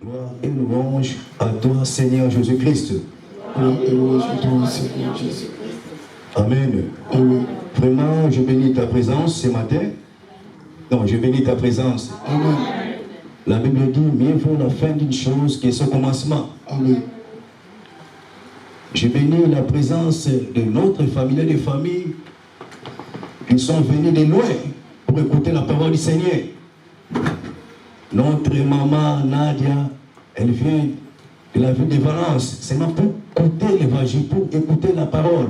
Gloire et louange à toi, Seigneur Jésus-Christ. Gloire et louange à toi, Seigneur Jésus-Christ. Amen. Amen. Vraiment, je bénis ta présence ce matin. Non, je bénis ta présence. Amen. La Bible dit, mieux vaut la fin d'une chose que son commencement. Amen. Je bénis la présence de notre famille et des familles qui sont venus de loin pour écouter la parole du Seigneur. Notre maman Nadia, elle vient de la ville de Valence. C'est pour écouter l'évangile, pour écouter la parole.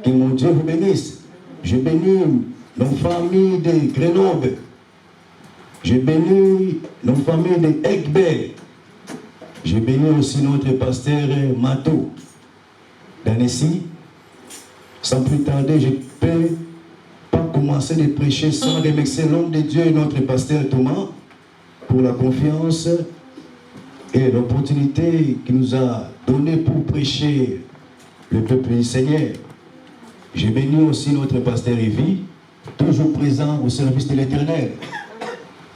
Que mon Dieu vous bénisse. Je bénis nos familles de Grenoble. Je bénis nos familles de Egbe. Je bénis aussi notre pasteur Mato d'Annecy. Sans plus tarder, je ne peux pas commencer de prêcher sans remercier l'homme de Dieu et notre pasteur Thomas pour la confiance et l'opportunité qu'il nous a donnée pour prêcher le peuple du Seigneur. Je bénis aussi notre pasteur Evie, toujours présent au service de l'Éternel.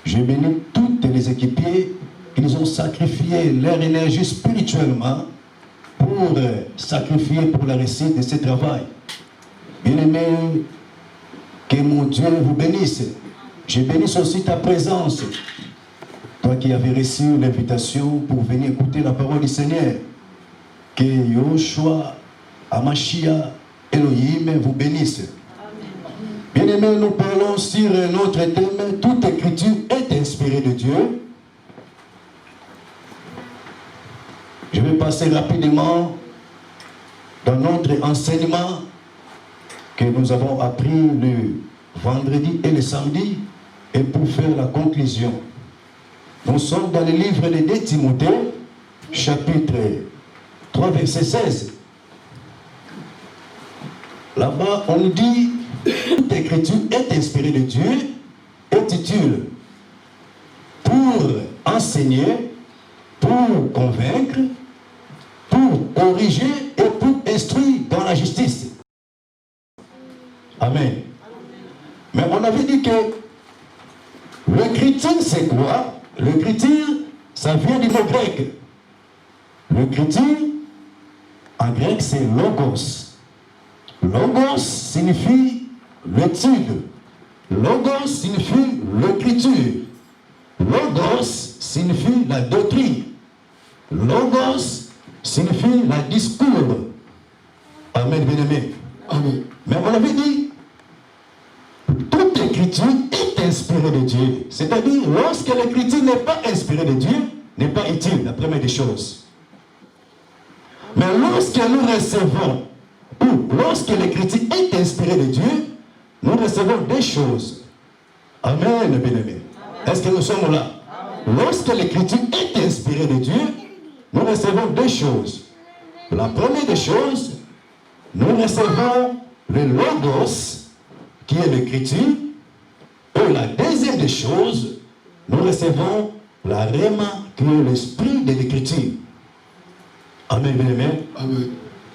Je bénis toutes les équipiers qui nous ont sacrifié leur énergie spirituellement pour sacrifier pour la réussite de ce travail. Bien-aimés, que mon Dieu vous bénisse. Je bénis aussi ta présence. Toi qui avais reçu l'invitation pour venir écouter la parole du Seigneur. Que Yoshua, Amashia, Elohim vous bénisse. Bien-aimés, nous parlons sur notre thème. Toute écriture est inspirée de Dieu. Je vais passer rapidement dans notre enseignement que nous avons appris le vendredi et le samedi et pour faire la conclusion. Nous sommes dans le livre de 2 Timothée, chapitre 3, verset 16. Là-bas, on dit toute écriture est inspirée de Dieu et titule pour enseigner, pour convaincre, pour corriger et pour instruire dans la justice. Amen. Mais on avait dit que l'écriture, c'est quoi? L'écriture, ça vient du mot grec. L'écriture, en grec, c'est logos. Logos signifie l'étude. Logos signifie l'écriture. Logos signifie la doctrine. Logos signifie la discours. Amen, bien-aimé. Amen. Mais on avait dit, toute écriture est inspirée de Dieu. C'est-à-dire, lorsque l'écriture n'est pas inspirée de Dieu, n'est pas utile, la première des choses. Mais lorsque nous recevons, ou lorsque l'écriture est inspirée de Dieu, nous recevons des choses. Amen, bien-aimé. Est-ce que nous sommes là? Amen. Lorsque l'écriture est inspirée de Dieu, nous recevons des choses. La première des choses, nous recevons le logos, qui est l'écriture, et la deuxième des choses, nous recevons la rhéma, qui est l'esprit de l'écriture. Amen, bien amen. Amen.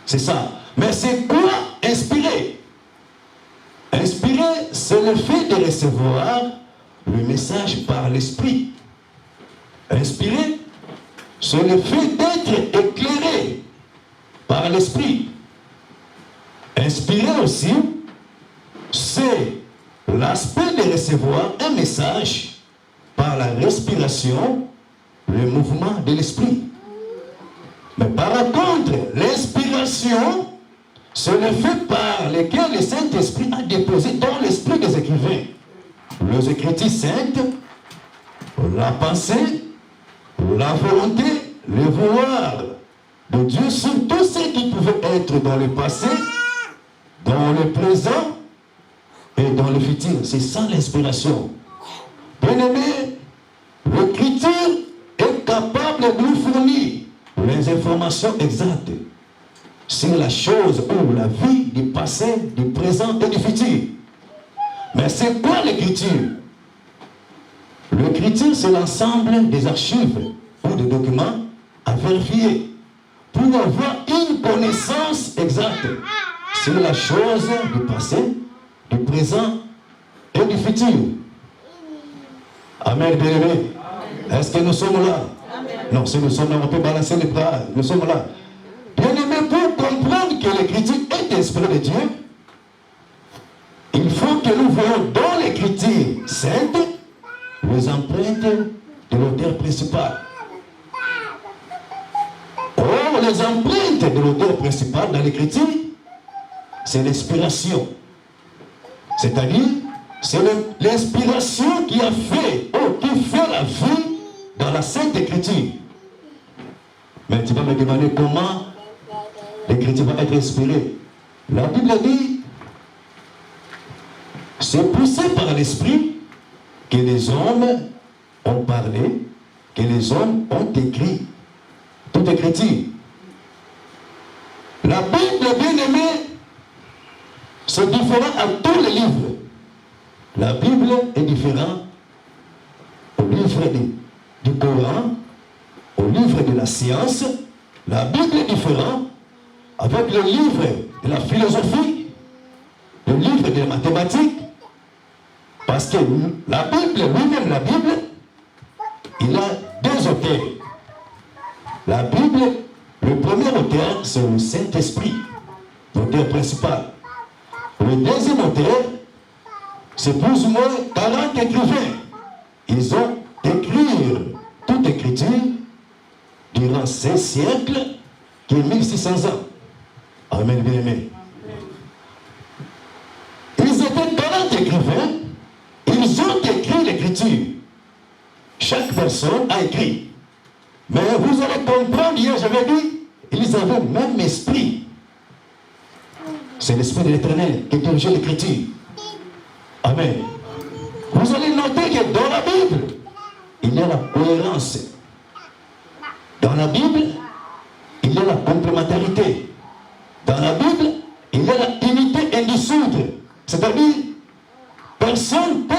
C'est ça. Mais c'est quoi inspirer? Inspirer, c'est le fait de recevoir le message par l'esprit. Inspirer, c'est le fait d'être éclairé par l'esprit. Inspirer aussi, c'est l'aspect de recevoir un message par la respiration, le mouvement de l'esprit. Mais par contre, l'inspiration, c'est le fait par lequel le Saint-Esprit a déposé dans l'esprit des écrivains les Écritures saintes, la pensée, la volonté, le vouloir de Dieu sur tout ce qui pouvait être dans le passé, dans le présent et dans le futur. C'est ça l'inspiration. Bien-aimé, l'écriture est capable de nous fournir les informations exactes sur la chose ou la vie du passé, du présent et du futur. Mais c'est quoi l'écriture? L'écriture, c'est l'ensemble des archives ou des documents à vérifier pour avoir une connaissance exacte sur la chose du passé, du présent et du futur. Amen, bien-aimé. Est-ce que nous sommes là? Non, si nous sommes là, on peut balancer les bras. Nous sommes là. Bien-aimés, pour comprendre que l'écriture est inspirée de Dieu, il faut que nous voyons dans l'écriture sainte les empreintes de l'auteur principal. Or, les empreintes de l'auteur principal dans l'écriture, c'est l'inspiration. C'est-à-dire, c'est l'inspiration qui a fait, qui fait la vie dans la Sainte Écriture. Mais tu vas me demander comment l'écriture va être inspirée. La Bible dit, c'est poussé par l'Esprit que les hommes ont parlé, que les hommes ont écrit. Toute écriture. La Bible, bien aimée, c'est différent à tous les livres. La Bible est différente au livre du Coran, au livre de la science. La Bible est différente avec le livre de la philosophie, le livre des mathématiques. Parce que la Bible, lui-même la Bible, il a deux auteurs. La Bible, le premier auteur, c'est le Saint-Esprit, l'auteur principal. Le deuxième auteur, c'est plus ou moins 40 écrivains. Ils ont écrit toute écriture durant 16 siècles, qui est 1600 ans. Amen, bien aimé. Ils étaient 40 écrivains, ils ont écrit l'écriture. Chaque personne a écrit. Mais vous allez comprendre, hier j'avais dit, ils avaient le même esprit. C'est l'esprit de l'Éternel qui dirige l'écriture. Amen. Vous allez noter que dans la Bible, il y a la cohérence. Dans la Bible, il y a la complémentarité. Dans la Bible, il y a la unité indissoluble. C'est-à-dire, personne ne peut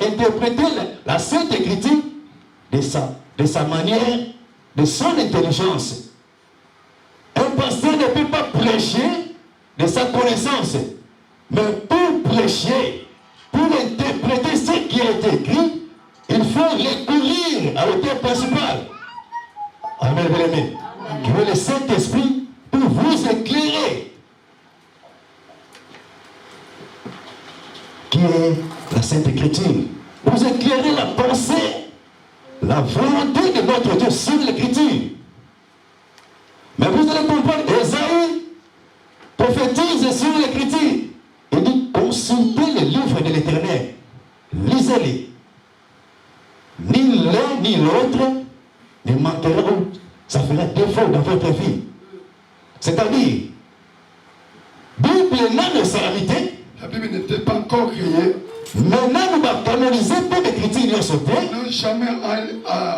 interpréter la Sainte Écriture de sa manière, de son intelligence. Un pasteur ne peut pas prêcher de sa connaissance. Mais pour prêcher, pour interpréter ce qui a été écrit, il faut recourir à l'auteur principal. Amen, bien aimé. Qui est le Saint-Esprit pour vous éclairer. Qui est la Sainte Écriture. Vous éclairer la pensée, la volonté de notre Dieu sur l'Écriture. Mais vous allez comprendre, Ésaïe prophétise sur l'Écriture. Il dit, consultez les livres de l'Éternel. Lisez-les. Ni l'un ni l'autre ne manqueront. Ça fera défaut dans votre vie. C'est-à-dire, Bible n'a de salamité. La Bible n'était pas encore créée. Maintenant, nous allons canoniser pour l'écriture de ce temps. Nous n'avons jamais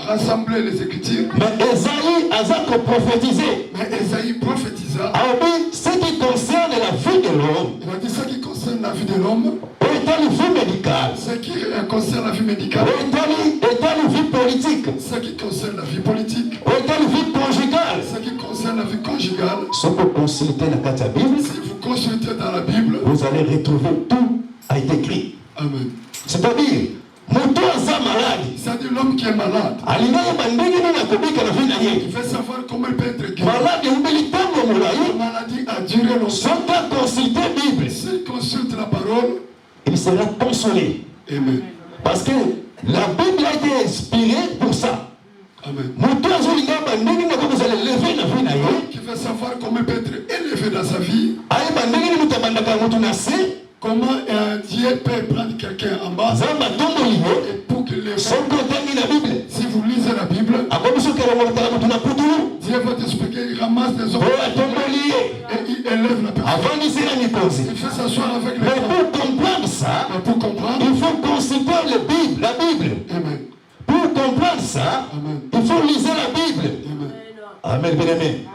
rassemblé les Écritures. Mais Esaïe a prophétisé. Mais Esaïe prophétisa. A dit ce qui concerne la vie de l'homme. Il a dit ce qui concerne la vie de l'homme. Et dans la vie médicale. Ce qui concerne la vie médicale. Et dans la vie politique. Ce qui concerne la vie politique. Et dans la vie conjugale. Ce qui concerne la vie conjugale. Si vous consultez la Bible, si vous consultez dans la Bible, vous allez retrouver tout a été écrit. Amen. C'est-à-dire, c'est-à-dire l'homme qui est malade. Il veut savoir comment il peut être guéri. La maladie a duré longtemps. S'il consulte la parole, il sera consolé. Amen. Parce que la Bible a été inspirée pour ça. Amen. Qui veut savoir comment il peut être élevé dans sa vie. Comment un Dieu peut prendre quelqu'un en bas et pour qu'il le fasse. Si vous lisez la Bible, Dieu va t'expliquer, il ramasse des hommes et il élève la personne. Il fait s'asseoir avec les gens. Mais pour comprendre ça, il faut consulter la Bible. Amen. Pour comprendre ça, Amen. il faut lire la Bible. Amen. Amen, bien aimé.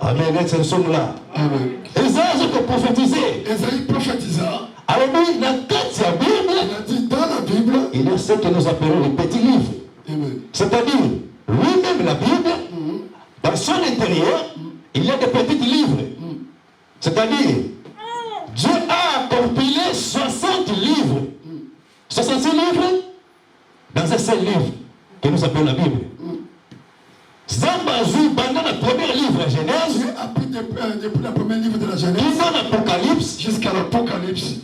Amen, nous sommes là. Amen. Esaïe a prophétisé. Esaïe prophétisa. Alors, il a dit dans la Bible, il y a ce que nous appelons les petits livres. C'est-à-dire, lui-même la Bible, dans son intérieur, il y a des petits livres. C'est-à-dire, Dieu a compilé 60 livres. 66 livres dans un seul livre que nous appelons la Bible. pendant le premier livre de Genèse, depuis le premier livre de la Genèse jusqu'à l'Apocalypse, jusqu'à l'Apocalypse,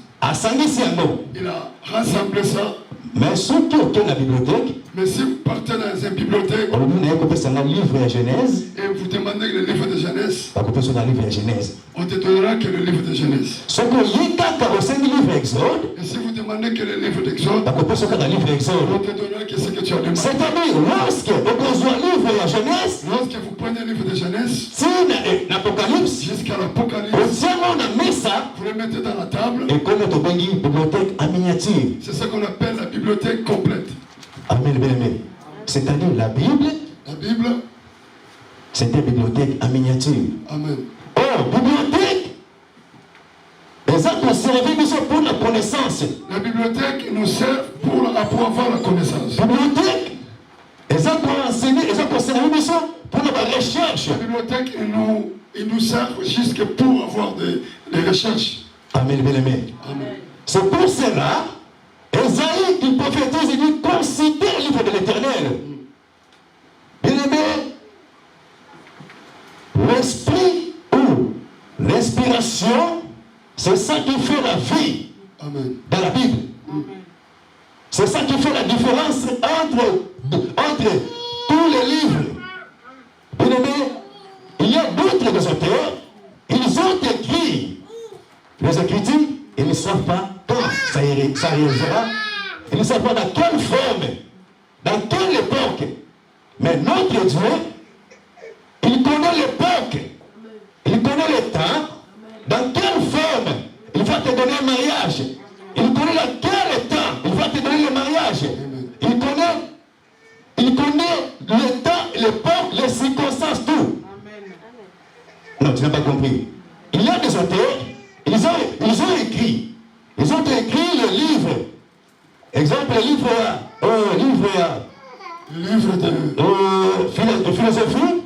il a rassemblé ça. mais ceux qui ont la bibliothèque, Mais si vous partez dans une bibliothèque on dit que c'est un livre de Genèse, et vous demandez le livre de Genèse, on peut sur un livre de Genèse. on te donnera que le livre de Genèse. Ce qu'on y a au sein du livre Exode, Et si vous demandez que le livre d'Exode, on peut sur un livre on Exode. te donnera que ce que tu as demandé. C'est-à-dire, lorsque on reçoit un livre de Genèse, Lorsque vous prenez le livre de Genèse si l'Apocalypse, jusqu'à on l'Apocalypse, tient on a mis ça, vous le mettez dans la table. et comme notre bibliothèque en miniature. C'est ce qu'on appelle la bibliothèque complète. Amen, bien aimé. C'est-à-dire, la Bible, La Bible, c'est une bibliothèque en miniature. amen. Oh, bibliothèque, ils ont conservé pour la connaissance. La bibliothèque nous sert pour avoir la connaissance. Bibliothèque, ils ont enseigné, ils ont conservé pour la recherche. La bibliothèque, il nous sert jusque pour avoir des recherches. Amen, bien aimé. Amen. C'est pour cela, Esaïe, il prophétise, il dit, considère le livre de l'Éternel. Bien aimé, l'esprit ou l'inspiration, c'est ça qui fait la vie Amen. dans la Bible. C'est ça qui fait la différence entre tous les livres. Bien aimé, il y a d'autres auteurs, ils ont écrit les Écritures, ils ne savent pas quand ça arrivera, ils ne savent pas dans quelle forme, dans quelle époque. Mais notre Dieu, il connaît l'époque, il connaît le temps, dans quelle forme il va te donner un mariage, il connaît dans quel temps il va te donner le mariage, il connaît le temps, l'époque, les circonstances, tout. Non, tu n'as pas compris. Il y a des auteurs, ils ont écrit le livre. Exemple, le livre de philosophie,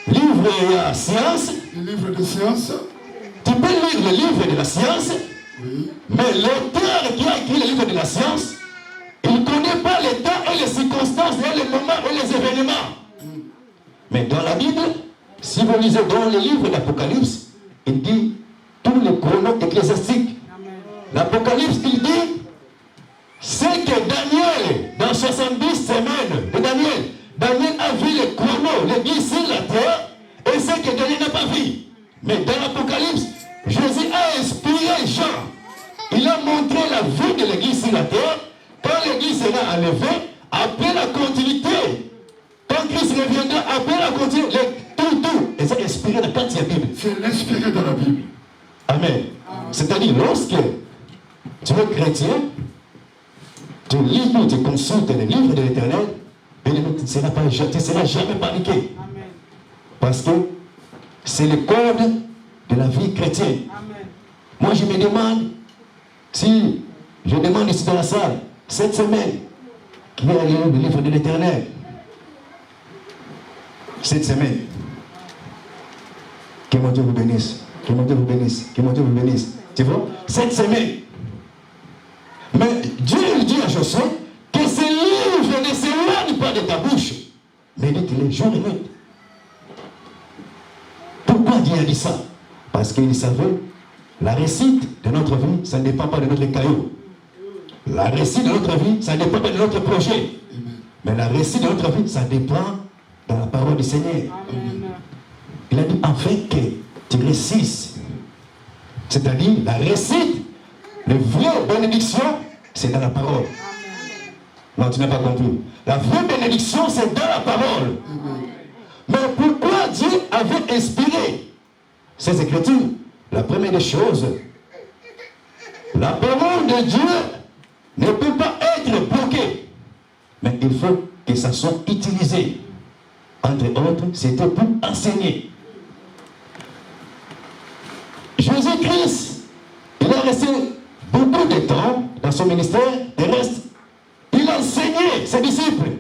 livre de science. Le livre de science. Tu peux lire le livre de la science, Oui. mais l'auteur qui a écrit le livre de la science, il ne connaît pas les temps et les circonstances, et les moments et les événements. Mais dans la Bible, si vous lisez dans le livre d'Apocalypse, il dit tous les chronos ecclésiastiques. L'Apocalypse, il dit c'est que Daniel, dans 70 semaines de Daniel a vu les chronos, l'église sur la terre, et c'est que Daniel n'a pas vu. Mais dans l'Apocalypse, Jésus a inspiré Jean. Il a montré la vie de l'église sur la terre. Quand l'église sera enlevée, après la continuité. Quand Christ reviendra, après la continuité, tout. Et c'est inspiré dans la 4e Bible. C'est l'inspiré dans la Bible. Amen. C'est-à-dire, lorsque tu es chrétien, tu lis ou tu consultes les livres de l'Éternel, tu ne seras jamais paniqué. Amen. Parce que c'est le code de la vie chrétienne. Amen. Moi, je me demande, si je demande ici dans la salle, cette semaine, qui a lu le livre de l'Éternel? Cette semaine. Que mon Dieu vous bénisse. Que mon Dieu vous bénisse. Que mon Dieu vous bénisse. Tu vois? Cette semaine. Mais Dieu dit à Josué que ce livre ne s'éloigne pas de ta bouche. Médite-les jour et nuit. Pourquoi Dieu a dit ça? Parce qu'il savait, la réussite de notre vie, ça ne dépend pas de notre caillou. La réussite de notre vie, ça ne dépend pas de notre projet. Mais la réussite de notre vie, ça dépend de la parole du Seigneur. Amen. Il a dit, afin que tu réussisses. C'est-à-dire, la réussite, la vraie bénédiction, c'est dans la parole. Non, tu n'as pas compris. La vraie bénédiction, c'est dans la parole. Mais pourquoi Dieu avait inspiré ces Écritures? La première des choses, la parole de Dieu ne peut pas être bloquée. Mais il faut que ça soit utilisé. Entre autres, c'était pour enseigner. Jésus-Christ, il a resté beaucoup de temps dans son ministère terrestre. Il enseignait ses disciples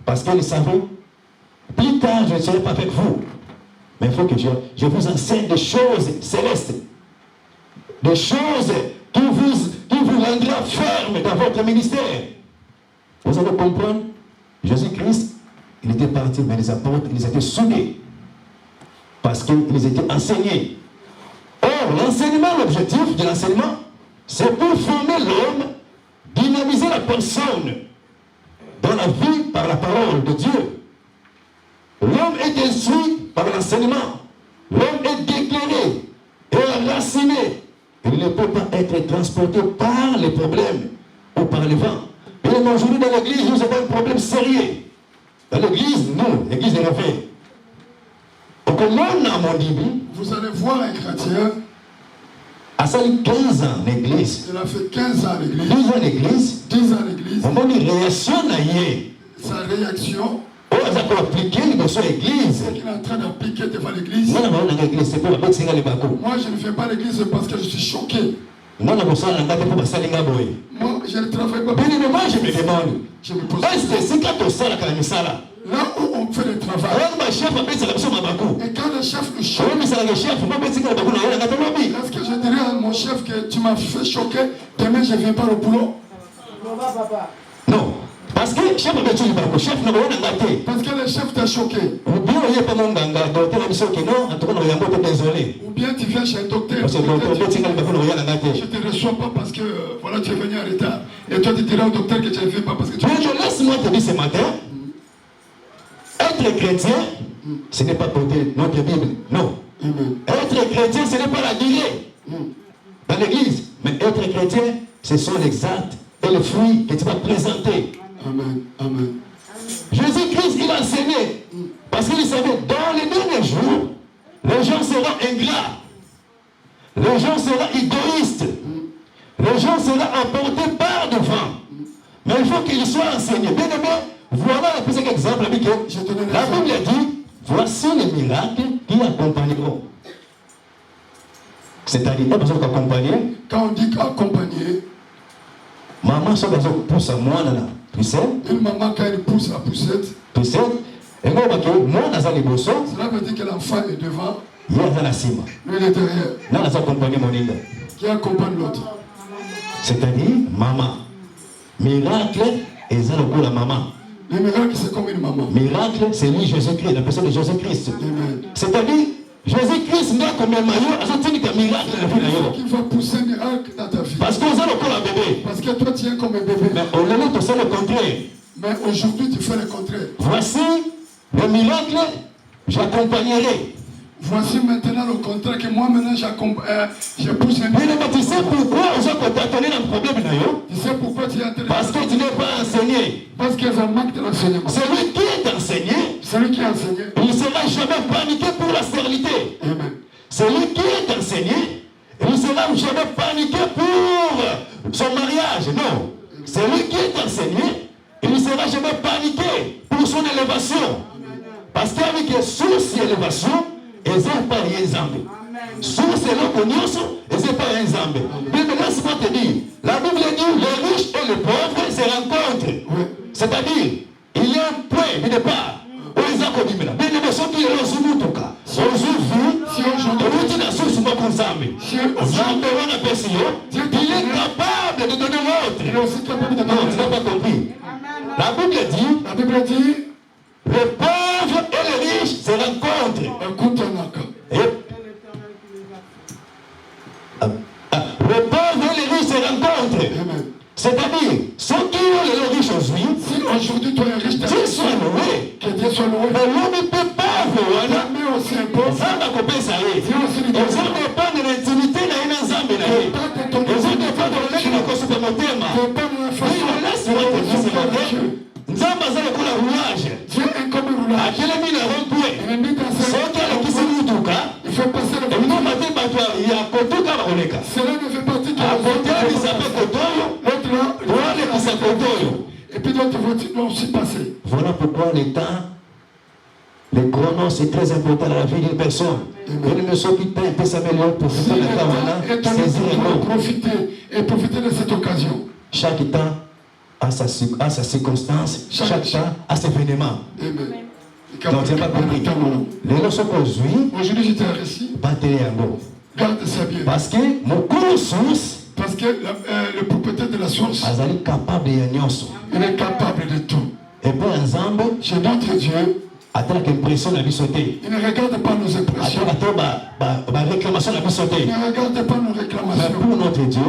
parce qu'il savait, plus tard je ne serai pas avec vous. Mais il faut que je vous enseigne des choses célestes. Des choses qui vous rendra ferme dans votre ministère. Vous allez comprendre, Jésus-Christ, il était parti vers les apôtres, ils étaient soudés. Parce qu'ils étaient enseignés. Or, l'enseignement, l'objectif de l'enseignement, c'est pour former l'homme, dynamiser la personne dans la vie par la parole de Dieu. L'homme est instruit par l'enseignement. L'homme est déclaré et enraciné. Il ne peut pas être transporté par les problèmes ou par le vent. Et aujourd'hui, dans l'église, nous avons un problème sérieux. Dans l'église, nous, l'église des réveils. Vous allez voir un chrétien. À ça, 15 ans l'église. Il a fait 15 ans à l'église. 10 ans l'église. 10 ans à l'église. On dit réaction naïe. Sa réaction. On a appliqué l'église. Ce qu'il est en train d'appliquer devant l'église. Moi, je ne fais pas l'église parce que je suis choqué. Moi, je ne travaille pas. Je me demande. Je me pose. Là où on fait le travail. Et quand le chef nous choque. Est-ce que je dirais à mon chef que tu m'as fait choquer, demain je ne viens pas au boulot? Non. Parce que le chef Parce que le chef t'a choqué. Ou bien tu viens chez un docteur. Je ne te reçois pas parce que voilà, tu es venu en retard. Et toi tu diras au docteur que tu ne viens pas parce que tu es. Laisse-moi te dire ce matin, être chrétien, ce n'est pas porter notre Bible. Non. Être chrétien, ce n'est pas la durée dans l'église. Mais être chrétien, ce sont les actes et les fruits que tu vas présenter. Amen. Amen. Jésus-Christ, il a enseigné. Parce qu'il savait, dans les derniers jours, les gens seront ingrats. Les gens seront égoïstes. Les gens seront emportés par devant. Mais il faut qu'ils soient enseignés. Bien aimé, voilà un petit exemple. La Bible dit, voici les miracles qui accompagneront. C'est-à-dire, pas besoin d'accompagner. Quand on dit qu'accompagner, maman, ça va pousse à moi, là. Tu sais? Une maman, quand elle pousse la poussette, tu sais? Et moi, cela veut dire que l'enfant est devant. Lui, il est derrière. Qui accompagne l'autre. C'est-à-dire, maman. Miracle, et ça le coup la maman. Le miracle, c'est comme une maman. Miracle, c'est lui, Jésus-Christ, la personne de Jésus-Christ. C'est-à-dire, Jésus-Christ n'a comme un maillot, un miracle. Il va pousser un miracle dans ta vie. Parce qu'on a le corps à bébé. Parce que toi, tu es comme un bébé. Mais on a le contraire. Mais aujourd'hui, tu fais le contraire. Voici le miracle, j'accompagnerai. Voici maintenant le contraire que moi maintenant je pousse un miracle. Mais tu sais pourquoi on a contacté un problème d'ailleurs? Tu sais pourquoi tu es entendu? Parce que tu n'es pas enseigné. Parce qu'il y a un manque de l'enseignement. Celui qui est enseigné, celui qui est enseigné, il ne sera jamais paniqué pour la stérilité. Amen. Celui qui est enseigné, il ne sera jamais paniqué pour son mariage. Non. Celui qui est enseigné, il ne sera jamais paniqué pour son élévation. Parce qu'avec source et élévation, ils n'ont pas rien zambé. Source et l'opinion, ils n'ont pas rien zambé. Mais laisse-moi te dire, la Bible dit les riches et les pauvres se rencontrent. C'est-à-dire, il y a un point de départ. Où ils ont connu maintenant. Mais les personnes qui ont reçu tout cas. Si aujourd'hui, il est capable de donner l'autre. Non, tu n'as pas compris. La Bible dit, les pauvres et les riches se rencontrent. Les pauvres et les riches se rencontrent. C'est-à-dire, ceux qui ont les riches aujourd'hui, si aujourd'hui tu es riche, Dieu soit loué. Que Dieu soit loué. Mais l'homme ne peut pas voir. Mais aussi un pauvre. Ça va couper ça. Ils ont dépendre de l'intimité dans une ensemble. Ils ont dépendre de l'intimité dans le thème. Laisse-moi te dire ce matin. Nous avons besoin de la roulage. Dieu est comme un roulage. À quel est le rond-point? Ceux qui ont qui se moutuka. Il faut passer le Et nous matin battoir. Il y a Kotuka Baroleka. Cela ne fait partie de à côté, il s'appelle Kotoyo. L'autre là, il s'appelle Kotoyo. Et puis d'autres voitures doivent aussi passer. Voilà pourquoi le temps, le chrono, c'est très important dans la vie d'une personne. Et ne s'occupe pas, peut s'améliorer pour profiter de la temps. Profiter de cette occasion. Chaque temps a sa circonstance, chaque temps a ses événements. Donc, tu n'as pas compris. Les leçons aujourd'hui, aujourd'hui j'étais ici. Garde ça bien. Parce que mon cours source, parce que le propriétaire de la source, il est capable de tout. Et puis ensemble, chez notre Dieu, attends l'impression de la vie sautée. il ne regarde pas nos impressions. Attends la réclamation de la vie sautée. Il ne regarde pas nos Mais réclamations. pour notre Dieu,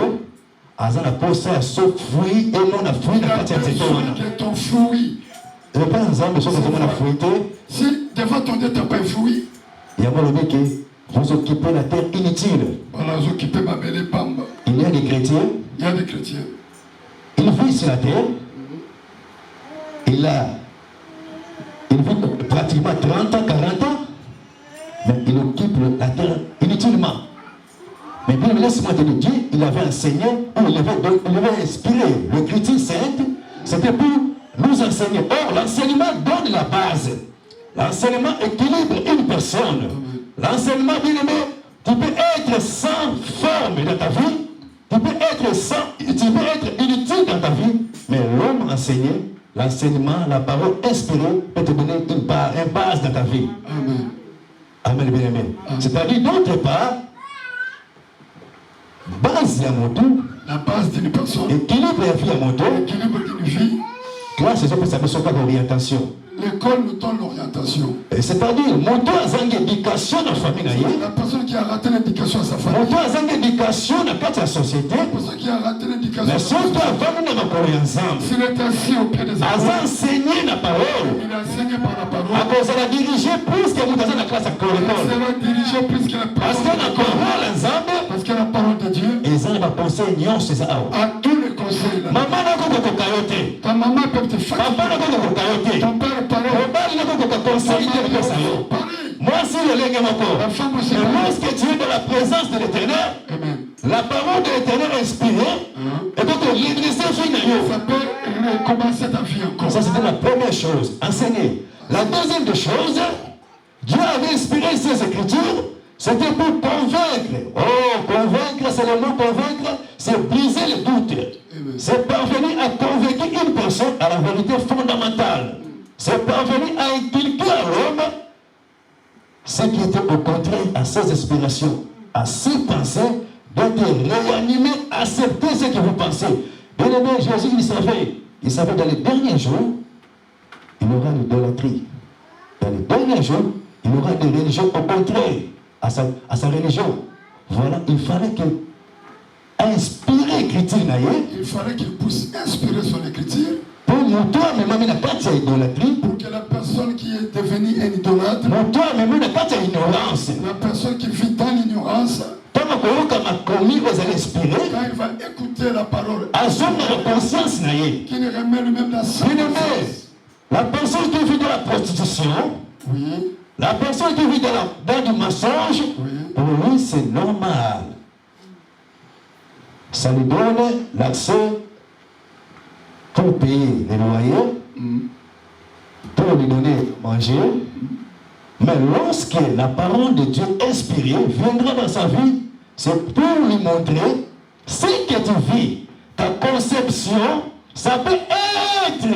Azan a posé à ce fruit et non à fruit Il de a la besoin de ton fruit. Et puis ensemble, ce que nous avons fruité, Si devant ton Dieu, tu n'as pas un fruit, il y a le mec qui vous occupez la terre inutile. voilà, vous occupez ma belle pamba. Il y a des chrétiens, Il y a des chrétiens. ils vivent sur la terre, il vit pratiquement 30 ans, 40 ans, mais il occupe la terre inutilement. Mais bien, laisse-moi te le dire, il avait enseigné, ou il avait inspiré l'écriture sainte, c'était pour nous enseigner. Or, l'enseignement donne la base. L'enseignement équilibre une personne. L'enseignement, bien aimé, tu peux être sans forme dans ta vie, tu peux être inutile dans ta vie, mais l'homme enseigné, l'enseignement, la parole inspirée peut te donner une base dans ta vie. Amen. Amen, bien aimé. C'est-à-dire, d'autre part, base à mon tour, la base d'une personne, équilibre la vie à mon tour, l'équilibre d'une vie, classe, c'est ça pour savoir pas d'orientation. l'école nous donne l'orientation. C'est-à-dire, mon tour a une éducation dans la famille. La personne qui a raté l'éducation à sa famille. Mon tour a une éducation dans la société. La personne qui a raté l'éducation Mais à sa surtout, société. avant nous avons ensemble. S'il est assis au pied des A apôtres, enseigné la parole. il a enseigné par la A parole. cause de la diriger plus que nous dans la classe à Il l'école. sera dirigé plus que la Parce que parole. la parole ensemble, Parce que la parole de Dieu ils ont va penser non, c'est ça. a tous les conseils là. Maman n'a pas de cocayote. Ta maman peut te Papa fatiguer. n'a pas de cocayote. Ton père est pareil. Mon père n'a pas de conseil de ça. Pareil. Moi, si le lègue mon corps. La femme aussi Mais pareil. lorsque tu es dans la présence de l'éternel, Amen. la parole de l'éternel inspirée, et donc l'église finit. Ça peut recommencer ta vie encore. Ça, c'était la première chose, enseigner. La deuxième des choses, Dieu avait inspiré ses écritures, c'était pour convaincre. Oh, convaincre, c'est le mot convaincre, c'est briser le doute. C'est parvenir à convaincre une personne à la vérité fondamentale. C'est parvenir à inculquer à l'homme ce qui était au contraire à ses aspirations, à ses pensées, d'être réanimé, accepter ce que vous pensez. Bien aimé, Jésus, il savait dans les derniers jours, il y aura l'idolâtrie. Dans les derniers jours, il y aura des religions au contraire à sa religion. Voilà, il fallait qu'il inspire l'écriture. Il fallait qu'il puisse inspirer son écriture pour montrer même la carte de l'idolâtrie. pour que la personne qui est devenue un idolâtre, Montrer même la carte de l'ignorance. la personne qui vit dans l'ignorance, Quand il va inspirer, quand il va écouter la parole, à son conscience, qui ne remet lui-même la bien aimé, conscience. la personne qui vit dans la prostitution, Oui, la personne qui vit dans du mensonge, oui. pour lui c'est normal. Ça lui donne l'accès pour payer les loyers, pour lui donner manger. Mais lorsque la parole de Dieu inspirée viendra dans sa vie, c'est pour lui montrer ce que tu vis, ta conception, ça peut être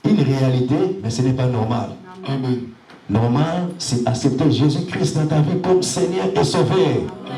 une réalité, mais ce n'est pas normal. Amen. Normal, c'est accepter Jésus-Christ dans ta vie comme Seigneur et Sauveur.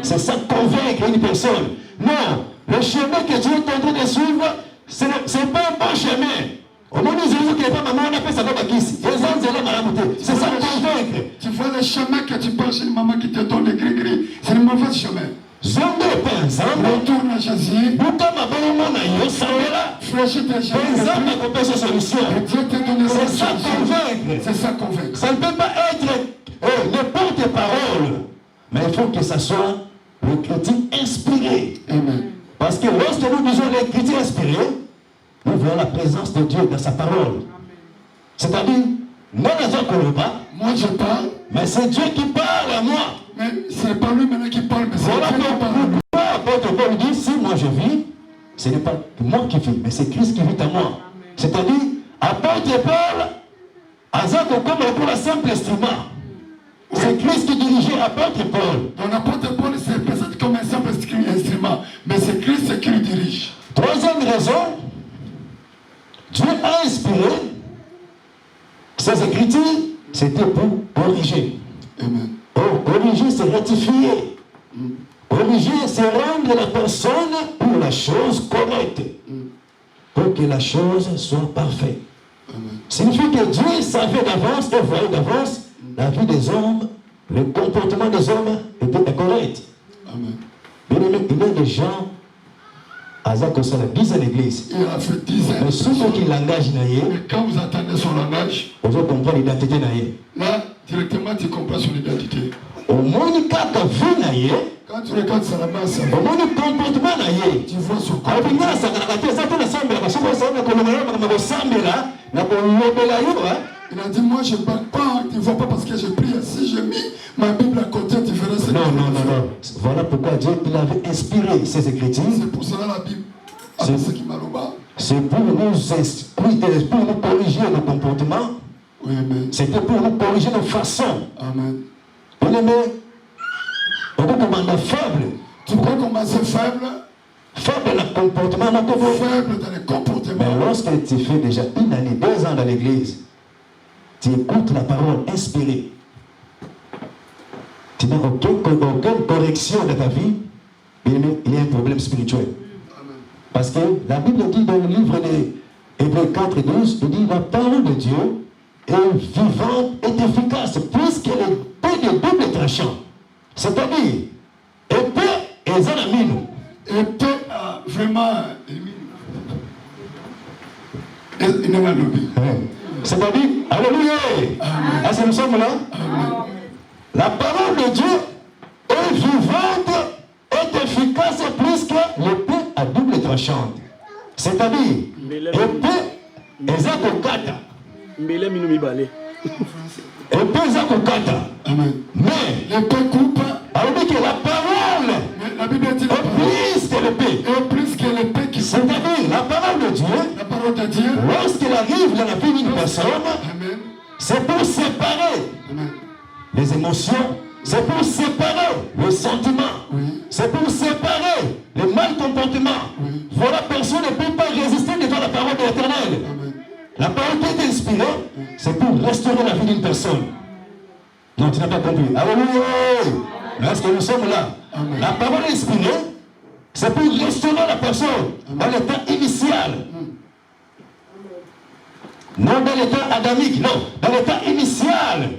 C'est ça convaincre une personne. Non, le chemin que tu es en train de suivre, ce n'est pas un bon chemin. Au moment où Jésus qui n'est pas maman, on appelle ça comme Akis. C'est ça convaincre. Tu vois le chemin que tu passes, une maman qui te donne les gris-gris. C'est le mauvais chemin. Zombe pas ensemble. Retourne à Jésus. Buka mabongo na yo sambela. Fléchis tes Ensemble jambes. pour faire sa solution. Et Dieu te donne C'est cette ça solution. convaincre. C'est ça convaincre. Ça ne peut pas être n'importe parole. Mais il faut que ça soit l'écriture inspirée. Amen. Parce que lorsque nous disons l'écriture inspirée, nous voyons la présence de Dieu dans sa parole. C'est-à-dire, moi je ne pas, Moi je parle, mais c'est Dieu qui parle à moi. mais c'est pas lui maintenant qui parle, mais c'est Voilà Dieu qui parle. pourquoi l'apôtre Paul dit, si moi je vis, ce n'est pas moi qui vis, mais c'est Christ qui vit en moi. C'est-à-dire, apôtre Paul, Azak comme pour un simple instrument. C'est Christ qui dirigeait apôtre Paul. Donc l'apôtre Paul c'est présenté comme un simple instrument, mais c'est Christ qui le dirige. Troisième raison, Dieu a inspiré ces écritures, c'était pour corriger. Amen. Oh, corriger, c'est rectifier. Corriger, c'est rendre la personne pour la chose correcte. Pour que la chose soit parfaite. Signifie que Dieu savait d'avance et voyait d'avance la vie des hommes, le comportement des hommes était correct. Amen. Bien aimé, il y a des gens, Azak ça la 10 à l'église. Il a fait 10 ans. Mais ceux qui langage naïe, quand vous entendez son langage, vous comprenez l'identité naïe. Là, directement, tu comprends son identité. Au moins, quand tu regardes sa masse, au moins, le comportement naïe. Tu vois son comportement. Il a dit, moi je ne parle pas, tu ne vois pas parce que je prie. Si j'ai mis ma Bible à côté, tu verras ce non. Voilà pourquoi Dieu il avait inspiré ces Écritures. C'est pour cela la Bible. C'est pour nous corriger nos comportements. Oui, amen. C'était pour nous corriger nos façons. Amen. Bien aimé, on peut commander faible. Tu peux commencer faible. Faible dans le comportement. Faible dans le comportement. Mais lorsque tu fais déjà 1 année, 2 ans dans l'église, tu écoutes la parole inspirée. Tu n'as aucune correction de ta vie. Il y a un problème spirituel. Amen. Parce que la Bible dit dans le livre de Hébreux 4 et 12, il dit la parole de Dieu est vivante et efficace, puisqu'elle est de double tranchant. C'est-à-dire, épée et zanamino. Épée vraiment. C'est-à-dire, alléluia. Est-ce que nous sommes là? Amen. La parole de Dieu est vivante et efficace plus que l'épée à double tranchante. C'est-à-dire, épée et zakokata. Épée zakokata. Mais l'épée coupe. Alors dit que la parole la Bible dit est plus que l'épée. Est plus que l'épée qui c'est-à-dire la parole de Dieu. La parole de Dieu. Lorsqu'elle arrive dans la vie d'une personne, Amen. C'est pour séparer Amen. les émotions, c'est pour séparer le sentiment, oui. C'est pour séparer le mal comportement. Oui. Voilà, personne ne peut pas résister devant la parole de l'Éternel. La parole qui est inspirée, c'est pour restaurer la vie d'une personne. Non, tu n'as pas compris. Alléluia. Est-ce que nous sommes là? Amen. La parole inspirée, c'est pour restaurer la personne dans l'état initial. Non dans l'état adamique, non, dans l'état initial.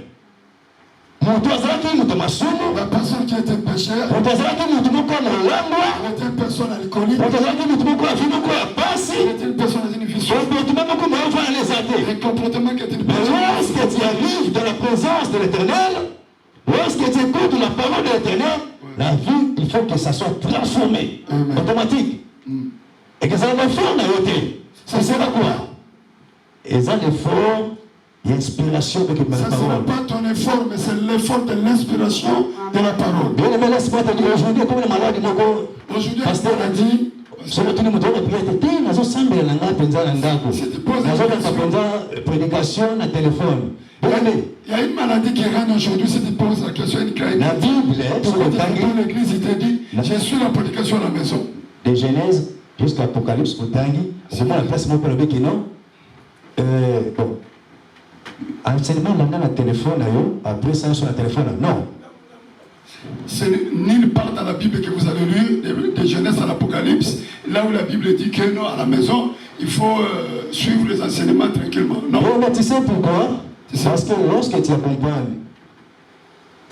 La personne qui était pécheur, elle était une personne alcoolique, elle était une personne inefficace. Un comportement qui était une personne. Mais lorsque tu arrives dans la présence de l'Éternel, lorsque tu écoutes la parole de l'Éternel, la vie, il faut que ça soit transformé, automatique. Et que ça va faire la beauté. Ça sert à quoi? Et ça, l'effort, l'inspiration de la parole. Ce n'est pas ton effort, mais c'est l'effort de l'inspiration de la parole. Bien, mais laisse-moi te dire, aujourd'hui, comme les malades, aujourd'hui, pasteur a dit, si tu poses prédication dans le téléphone. Il y a une maladie qui règne aujourd'hui. Si tu poses la question, la Bible, dans l'église, il te dit, je suis la prédication à la maison. De Genèse jusqu'à l'Apocalypse, au Tangi, c'est moi la place, mon père, qui non. Bon. Enseignement, là, dans le téléphone, après ça, sur le téléphone, non. C'est nulle part dans la Bible que vous avez lu, de Genèse à l'Apocalypse, là où la Bible dit que non, à la maison, il faut suivre les enseignements tranquillement. Non. Mais tu sais pourquoi? Parce que lorsque tu accompagnes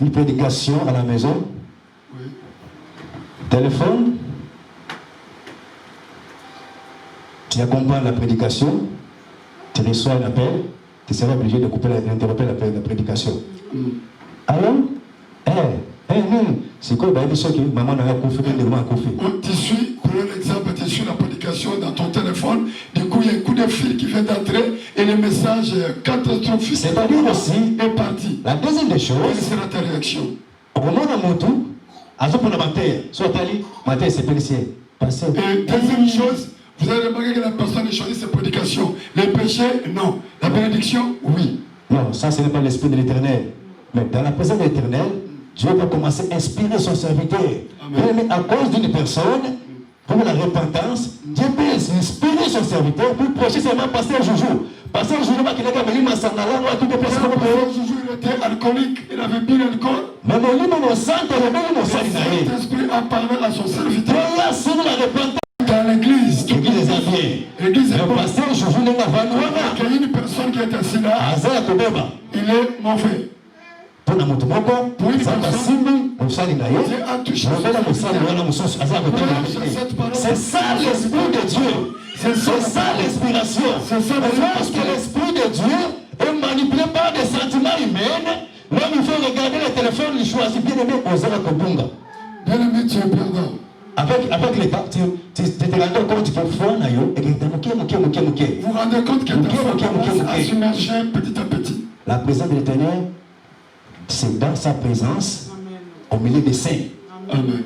une prédication à la maison, oui. Téléphone, tu accompagnes la prédication, tu reçois un appel, tu seras obligé d'interrompre la prédication. Alors, c'est quoi maman n'a pas confié, tu suis, prenons l'exemple, tu suis la prédication dans ton téléphone, du coup il y a un coup de fil qui vient d'entrer et le message catastrophique. C'est-à-dire aussi, est parti. La deuxième des choses, quelle sera ta réaction? Au moment de mon tour, à ce point de matin, soit allé, matin c'est policier. Et deuxième chose, vous avez remarqué que la personne a choisi ses prédications. Les péchés, non. La bénédiction, oui. Non, ça ce n'est pas l'esprit de l'Éternel. Mais dans la présence de l'Éternel, Dieu va commencer à inspirer son serviteur. Mais à cause d'une personne, pour la repentance, Dieu peut inspirer son serviteur pour prêcher seulement Pasteur Joujou. Pasteur Joujou, il était alcoolique, il avait bu l'alcool. Mais le Saint-Esprit a parlé à son serviteur. Dans l'église, l'église est bien. Le pasteur Joujou, il y a une personne qui est assis là, Azaya Kobeba. il est mauvais. Pour un motomoko, Zamba Simbi, Moussali Naye, c'est ça l'esprit de Dieu. C'est ça l'inspiration. Parce que l'esprit de Dieu est manipulé par des sentiments humains. L'homme, il faut regarder le téléphone, il choisit bien aimé Ozara Kobunga. Bien aimé, tu es perdant. Avec les temps, tu te rends compte que foi na yo et que tu vous rendez compte que ta foi commence à s'immerger petit à petit. La présence de l'Éternel, c'est dans sa présence au milieu des saints. Amen.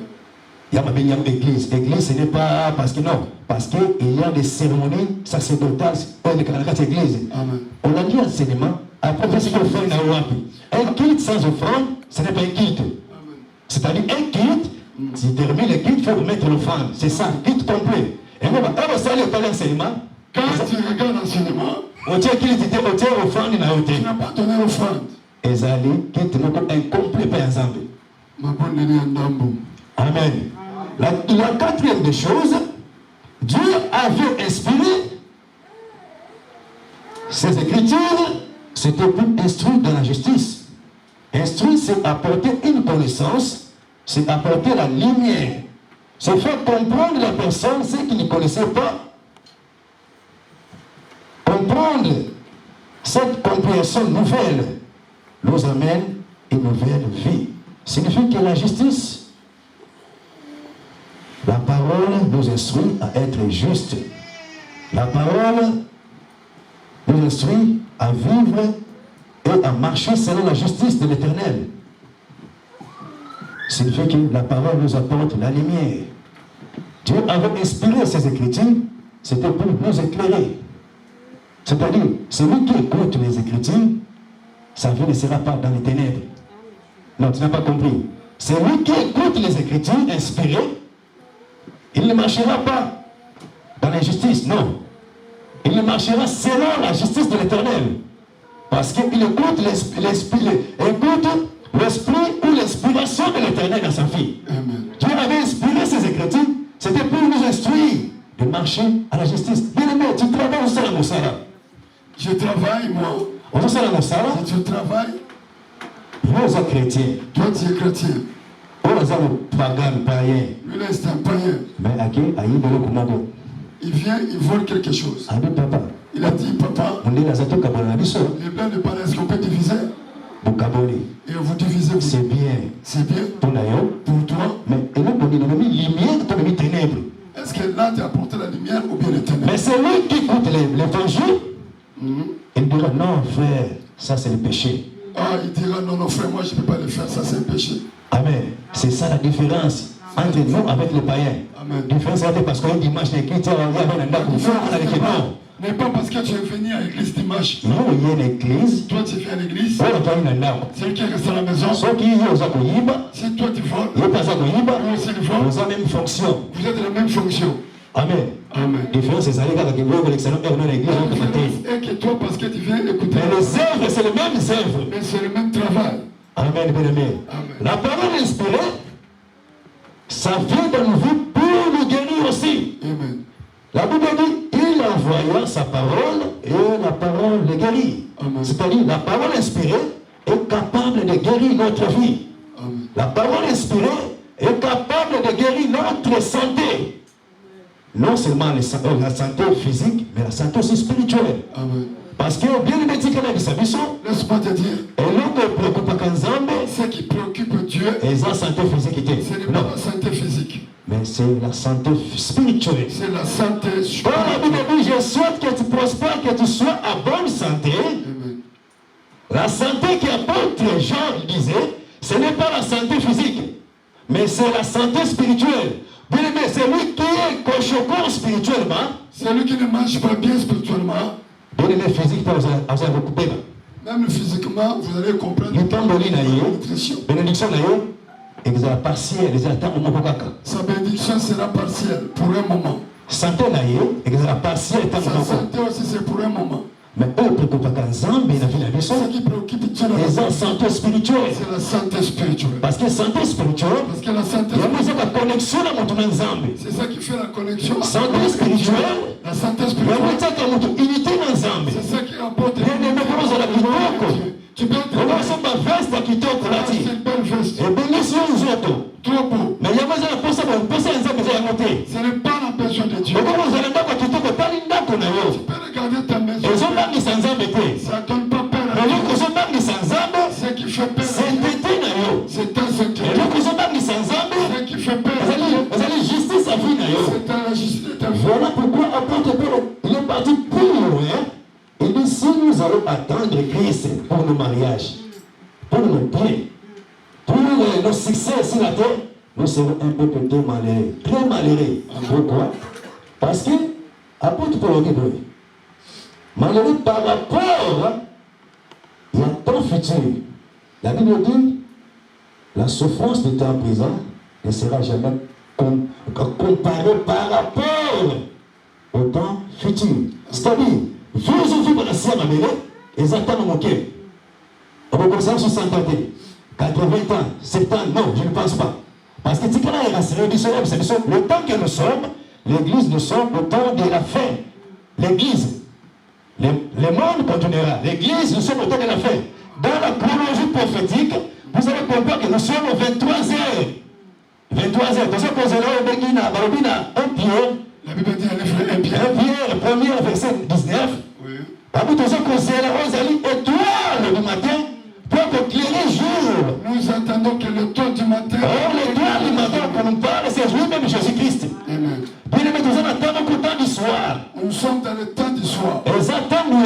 Il y a ma bénième église. Église, ce n'est pas parce que non. Parce qu'il y a des cérémonies sacerdotales dans les églises. On a dit enseignement. Après, parce qu'il faut une awapi. Un culte sans offrande, ce n'est pas un culte. C'est-à-dire un culte, si tu termines le culte, il faut remettre l'offrande. C'est ça, culte complet. Et on va saluer par l'enseignement. Quand tu regardes l'enseignement, on tient culte, on tient offrande, tu n'as pas donné l'offrande. Et ça allait, culte incomplet par ensemble. Amen. La quatrième des choses, Dieu avait inspiré ces écritures, c'était pour instruire dans la justice. Instruire, c'est apporter une connaissance, c'est apporter la lumière, c'est faire comprendre la personne ce qu'il ne connaissait pas. Comprendre cette compréhension nouvelle nous amène une nouvelle vie. Signifie que la justice, la parole nous instruit à être juste. La parole nous instruit à vivre et à marcher selon la justice de l'Éternel. Signifie que la parole nous apporte la lumière. Dieu avait inspiré ces écritures, c'était pour nous éclairer. C'est-à-dire, celui qui écoute les écritures, sa vie ne sera pas dans les ténèbres. Non, tu n'as pas compris. Celui qui écoute les écritures inspirées, il ne marchera pas dans l'injustice, non. Il marchera selon la justice de l'Éternel. Parce qu'il écoute l'esprit ou l'inspiration de l'Éternel dans sa vie. Dieu avait inspiré ces écritures, c'était pour nous instruire de marcher à la justice. Bien aimé, tu travailles au Sala Moussala. Je travaille, moi. Au Sala Moussala. Je travaille. Vous êtes chrétien. Toi, tu es chrétien. Vous êtes pagan, païen. Lui, là, c'est un païen. Mais à qui il vient, il vole quelque chose. Ah, papa. Il a dit, papa, les biens ne pas, est-ce qu'on peut diviser? Et vous divisez. C'est bien. C'est bien. Pour toi. Mais il a donné lumière, tu as mis ténèbres. Est-ce que là, tu as apporté la lumière ou bien les ténèbres? Mais c'est lui qui écoute l'évangile. Il dira, non, frère, ça c'est le péché. Ah, il dira, non, frère, moi je ne peux pas le faire, ça c'est le péché. Amen. C'est ça la différence entre nous avec les païens. Amen. La différence c'est parce qu'il y a une dimanche, il y a un n'est pas parce que tu es venu à l'église dimanche. Non, il y a une église. Toi, tu viens à l'église. C'est qui reste à la maison. Si toi, tu voles. Vous aussi, tu voles. Vous avez la même fonction. Vous êtes de la même fonction. Amen. Amen. La différence, c'est ça, les gars, qui vont à l'église. Et que toi, parce que tu viens écouter. Mais les œuvres, c'est les mêmes œuvres. Mais c'est le même travail. Amen, bien aimé. La parole inspirée, ça vient de nous pour nous guérir aussi. Amen. La Bible dit, il envoya sa parole et la parole le guérit. C'est-à-dire, la parole inspirée est capable de guérir notre vie. Amen. La parole inspirée est capable de guérir notre santé. Non seulement la santé physique, mais la santé aussi spirituelle. Amen. Parce que bien aimé, laisse-moi te dire, ce qui préoccupe Dieu, c'est la santé physique. Ce n'est pas la santé physique. Mais c'est la santé spirituelle. C'est la santé spirituelle. Quand la Bible dit, je souhaite que tu prospères, que tu sois à bonne santé. Amen. La santé qui apporte Jean disait, ce n'est pas la santé physique, mais c'est la santé spirituelle. Bien aimé, c'est lui qui est cochon spirituellement. C'est lui qui ne marche pas bien spirituellement. Bien aimé, physique, vous allez recouper. Même physiquement, vous allez comprendre. Bénédiction exercice partiel, sa bénédiction sera partielle pour un moment. Santé partiel, sa santé aussi c'est pour un moment. Mais ce qui préoccupe Dieu, c'est la santé spirituelle. C'est la santé spirituelle. Parce que santé spirituelle, parce que la santé c'est ça qui fait la connexion. Santé spirituelle, la santé spirituelle, c'est ça qui apporte l'unité kitoko. Tu peux être Olosomba veste kitoko lati. c'est une belle veste. Ebongisi yo nzoto. Trop beau. Mais yango eza na posa ya nzambe eza yango te. Ce n'est pas la besoin de Dieu. Okoki ozala ndako kitoko tali ndako na yo. Tu peux regarder ta maison. Ezobangisa nzambe te. Ça ne donne pas peur. Eloko ozobangisa nzambe Ce qui fait peur. sainteté na yo. C'est un secret. Eloko ozobangisa nzambe Ce qui fait peur. ezali justice ya vie na yo. C'est un registre de ta vie. Voilà pourquoi apôtre Paul il est parti plus loin. Il dit si nous allons attendre Christ pour nos mariages, pour nos biens, pour nos succès sur la terre, nous serons un peu peut-être malheureux. Très malheureux. Pourquoi? Parce que apôtre Paul dit malheureux par rapport il y a temps futur. La Bible dit la souffrance du temps présent ne sera jamais comparée par rapport au temps futur. C'est-à-dire, philosophie de la science exactement ok. On va commencer à 60 ans, 80 ans, 70 ans, non, je ne pense pas. Parce que le temps que nous sommes, l'Église, nous sommes au temps de la fin. L'Église, le monde continuera. L'Église, nous sommes au temps de la fin. Dans la chronologie prophétique, vous allez comprendre que nous sommes aux 23 heures. 23 heures. Dans ce qu'on un Pierre. La Bible dit en Pierre. 1 Pierre, 1er verset 19. Oui. Parmi tous ceux qu'on s'est étoile du matin pour éclairer jour. Nous attendons que le temps du matin. Or, l'étoile du matin qu'on nous parle, c'est lui-même Jésus-Christ. Amen. Bien aimé, nous attendons le temps du soir. Nous sommes dans le temps du soir. Exactement,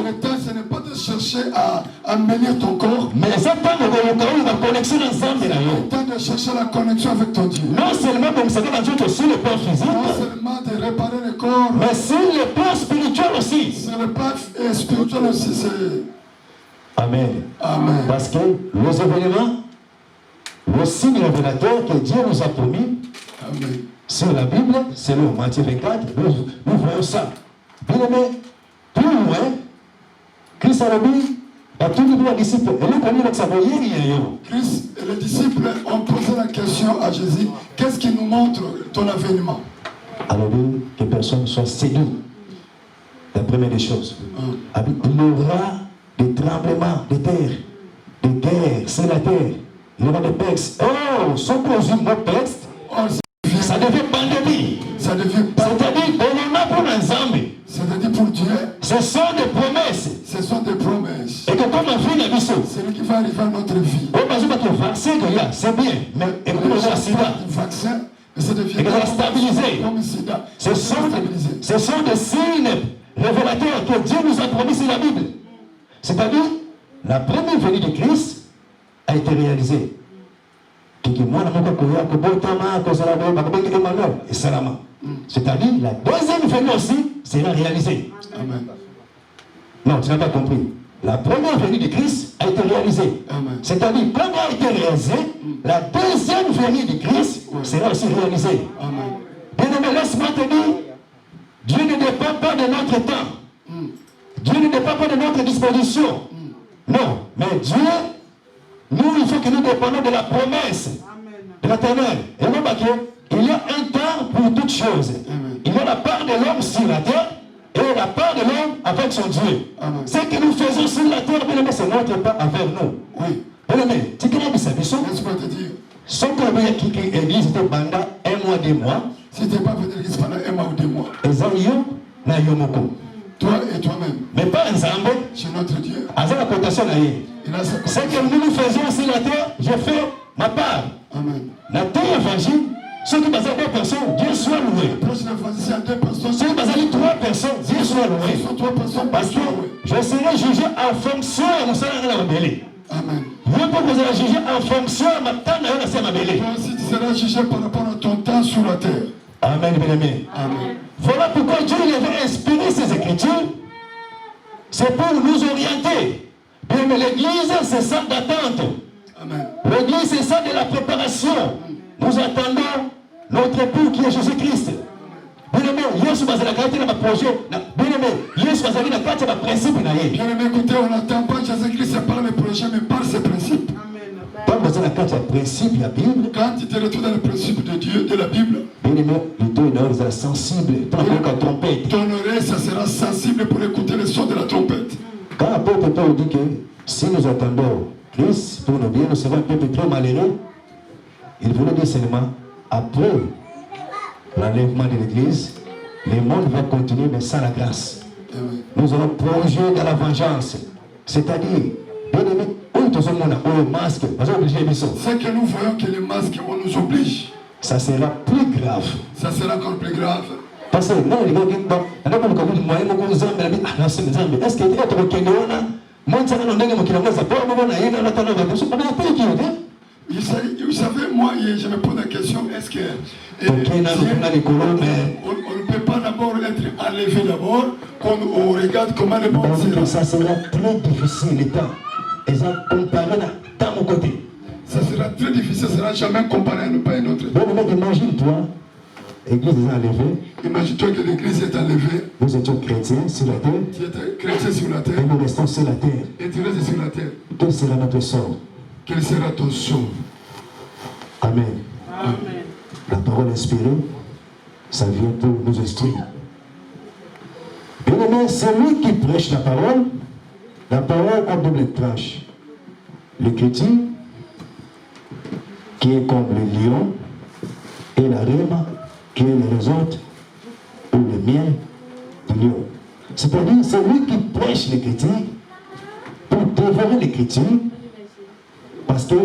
Le temps, ce n'est pas de chercher à amener ton corps. mais exactement, la connexion ensemble. Le temps de chercher la connexion avec ton Dieu. Non seulement comme ça, sur le plan physique, Non seulement de réparer le corps, mais sur le plan spirituel aussi. sur le plan spirituel aussi. Amen. Amen. Parce que les événements, le signe révélateur que Dieu nous a promis, Amen. sur la Bible, selon Matthieu 24, nous voyons ça. Bien aimé, plus loin, Christ a dit, à tous les disciples, et nous connaissons que ça veut dire. Christ et les disciples ont posé la question à Jésus, qu'est-ce qui nous montre ton avènement? Alors, que personne ne soit séduit. La première des choses. Il y aura des tremblements de terre, des guerres sur la terre. Il y aura des textes. Oh, ce qu'on dit mon texte, ça devient pandémie. Ça devient C'est-à-dire, on en a pour l'ensemble. C'est-à-dire pour Dieu, Ce sont des promesses. ce sont des promesses. Et que comme on vit la mission, C'est ce qui va arriver à notre vie. on va dire que le vaccin, c'est bien. Mais écoutez, on a sida. Le vaccin, mais ça devient Et que ça va stabiliser. comme sida. Ce sont des signes révélateurs que Dieu nous a promis sur la Bible. C'est-à-dire, la première venue de Christ a été réalisée. C'est-à-dire, la deuxième venue aussi sera réalisée. Amen. Non, tu n'as pas compris. La première venue de Christ a été réalisée. Amen. C'est-à-dire, comme elle a été réalisée, la deuxième venue de Christ sera aussi réalisée. Amen. Bien-aimé, laisse-moi te dire, Dieu ne dépend pas de notre temps. Dieu ne dépend pas de notre disposition. Non, mais Dieu, nous, il faut que nous dépendons de la promesse de l'Éternel. Et non, parce qu'il y a un temps pour toutes choses. Il y a la part de l'homme sur la terre et la part de l'homme avec son Dieu. Amen. Ce que nous faisons sur la terre, bien aimé, c'est notre part envers nous. Oui. Bien aimé, tu connais bien ça, Laisse-moi te dire, son premier qui église était pendant 1 mois, 2 mois. si tu n'es pas venu à l'église pendant 1 mois ou 2 mois, Ezaïo na yomoko. toi et toi-même, Mais pas ensemble. chez notre Dieu, Avec la cotation na ye. il a sa Ce que nous faisons sur la terre, j'ai fait ma part. Amen. La terre évangile, ceux qui basent 2 personnes, Dieu soit loué. Prochaine fois, si à 2 personnes, Ceux qui basent 3 personnes, Dieu soit ce loué. sont 3 personnes, Parce que je serai jugé en fonction de mon salaire à la rebelle. Amen. Je peux vous aller juger en fonction de ma tante à la rebelle. Toi aussi, tu seras jugé par rapport à ton temps sur la terre. Amen, bien aimé. Amen. Voilà pourquoi Dieu avait inspiré ces écritures. C'est pour nous orienter. Bien, mais l'église, c'est ça d'attente. Amen. L'église, c'est ça de la préparation. Nous attendons notre époux qui est Jésus-Christ. Bien aimé, Yesu bazala kati na projet. Bien aimé, Yesu bazali na kati na principe na ye. Bien aimé, écoutez, on n'attend pas Jésus-Christ par les projets, mais par ses principes. Quand vous avez un principe, la Bible, Quand tu te retrouves dans le principe de Dieu, de la Bible, bien aimé, les deux oreilles sont sensibles, tant que trompette. ton oreille, ça sera sensible pour écouter le son de Paul dit que si nous attendons Christ pour nous bien, nous serons un peuple très malheureux. Il voulait dire seulement, après l'enlèvement de l'Église, le monde va continuer, mais sans la grâce. Nous allons plonger dans la vengeance. C'est-à-dire, bien aimé, masque, c'est que nous voyons que les masques, on nous oblige. Ça sera plus grave. Ça sera encore plus grave. Parce que non, les gars, est-ce que tu es vous savez, moi, je me pose la question, est-ce que on ne peut pas d'abord être enlevé d'abord, qu'on regarde comment le monde sera. Ça sera très difficile, les temps. Et ça, comparé dans mon côté. Ça sera très difficile, ça ne sera jamais comparé à nous, pas à un autre. Imagine-toi, l'église est enlevée. Imagine-toi que l'église est enlevée. Nous étions chrétiens sur la terre. Tu étais chrétien sur la terre. Et nous restons sur la terre. Et tu restes sur la terre. Quel sera notre sort? Quel sera ton sort? Amen. Amen. La parole inspirée, ça vient pour nous instruire. Bien aimé, c'est lui qui prêche la parole a double tranche. L'écriture, qui est comme le lion, et la rime, qui est les autres, ou le miel du lion. C'est-à-dire, c'est lui qui prêche l'écriture pour dévorer l'écriture, parce que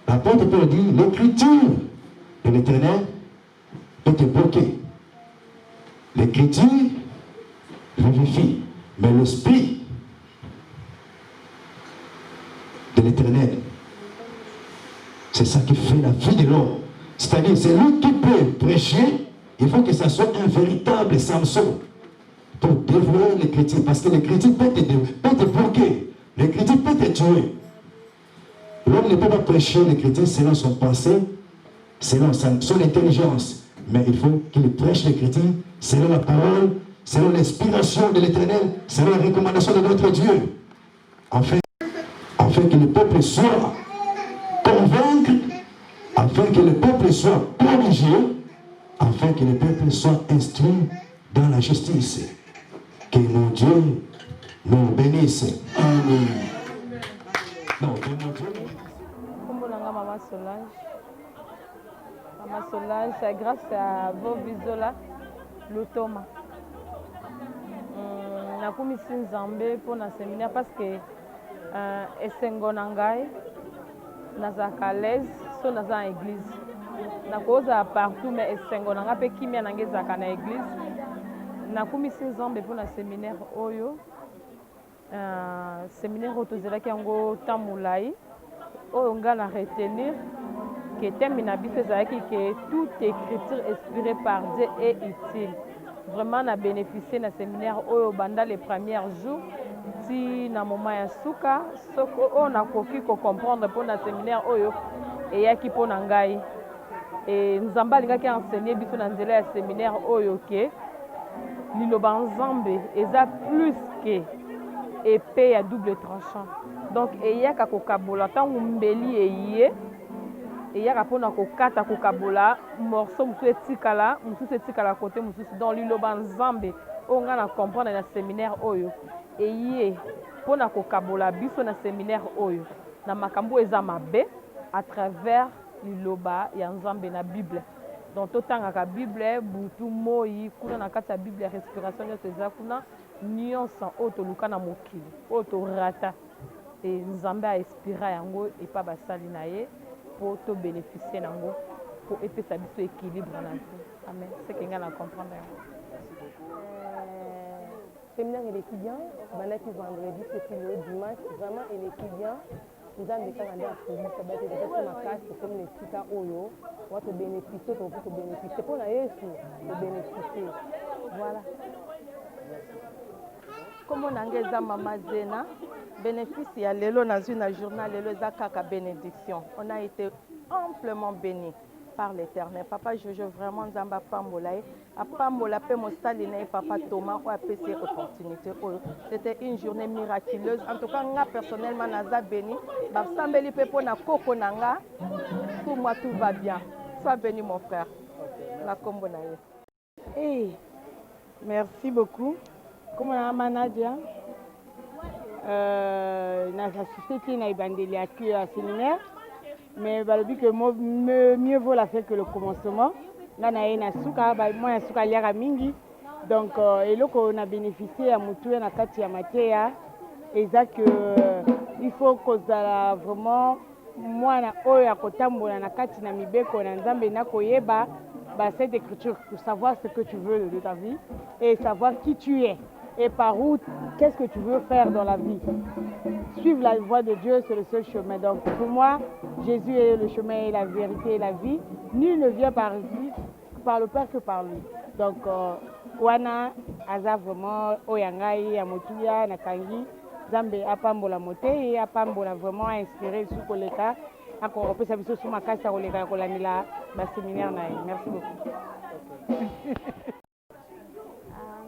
l'apôtre Paul dit, l'écriture de l'Éternel peut te bloquer. L'écriture vivifie, mais l'esprit de l'Éternel, c'est ça qui fait la vie de l'homme. C'est-à-dire, c'est lui qui peut prêcher, il faut que ça soit un véritable Samson pour dévorer l'écriture, parce que l'écriture peut te bloquer, l'écriture peut te tuer. L'homme ne peut pas prêcher l'écriture selon son pensée, selon son intelligence, mais il faut qu'il prêche l'écriture selon la parole, selon l'inspiration de l'Éternel, selon la recommandation de notre Dieu, afin que le peuple soit convaincu, afin que le peuple soit corrigé, afin que le peuple soit instruit dans la justice. Que mon Dieu nous bénisse. Amen. Non, que mon Dieu. Maman Solange, c'est grâce à vos bisola, l'Otoma. Na kumisi nzambe pour na séminaire parce que esengo na ngai nazaka l'aise so naza na église nakoza partout mais esengo na ngai mpe kimia na ngai ezalaka na église nakumisi nzambe mpo na séminaire oyo séminaire oyo tozelaki yango temps molai oyo ngai na retenir que thème na biso ezalaki que toute écriture inspirée par Dieu est utile. Vraiment na bénéficier na séminaire oyo banda les premiers jours ti na moment ya suka soko o na koki ko comprendre pour na séminaire oyo eyaki po na ngai et nzambe alingaki enseigner biso na nzela ya séminaire oyo ke liloba nzambe eza plus que épée à double tranchant. Donc eyaka kokabola ntango mbeli eye eyaka mpona kokata kokabola morceau mosusu etikala kote mosusu. Donc liloba nzambe oyo ngai na comprendre na séminaire oyo eye mpona kokabola biso na séminaire oyo na makambo eza mabe à travers liloba ya nzambe na Bible. Donc totangaka Bible butu moi kuna na kati ya Bible ya respiration nyonso eza kuna nyonso oyo toluka na mokili oyo torata e nzambe aespira yango epa basali na ye pour te bénéficier nango pour epesa biso équilibre na vie. Amen. C'est que nga na comprendre yango. Séminaire étudiant, banaki vendredi, c'était le dimanche, vraiment étudiant. Nous avons des Canadiens pour nous, ça va être ma classe, comme les Tika Oyo, on va te bénéficier, on va te bénéficier. Pour la te bénéficier. Voilà. Comme on a engagé Maman Zena, bénéfice, il y a l'élo dans une journal, l'élo Zakaka bénédiction. On a été amplement bénis par l'Éternel. Papa Jojo, vraiment, Zamba Pambola, à Pambola, Pemostalina et Papa Thomas, ou à PC opportunité. C'était une journée miraculeuse. En tout cas, moi, personnellement, Naza béni. Sambeli Pepo na Koko Nanga. Pour moi, tout va bien. Sois béni, mon frère. La Kombonaye. Hey, merci beaucoup. Comment on a Nadia? na société na ebandeli ya séminaire, mais balobi que mieux vaut la fin que le commencement. Nga na ye na suka moi na suka liaka mingi, donc eloko na bénéficier ya mutu na kati ya mateya eza que il faut kozala vraiment mwana oyo akotambola na kati na mibeko na nzambe na koyeba cette écriture pour savoir ce que tu veux de ta vie et savoir qui tu es et par où, qu'est-ce que tu veux faire dans la vie. Suivre la voie de Dieu, c'est le seul chemin. Donc pour moi, Jésus est le chemin et la vérité et la vie. Nul ne vient par le Père que par lui. Donc wana aza vraiment oyangai ya motuya na kangi Zambe apambola mote et apambola vraiment inspiré sous koleka akopesa biso sous makasi koleka kolandela ba séminaire na. Merci beaucoup.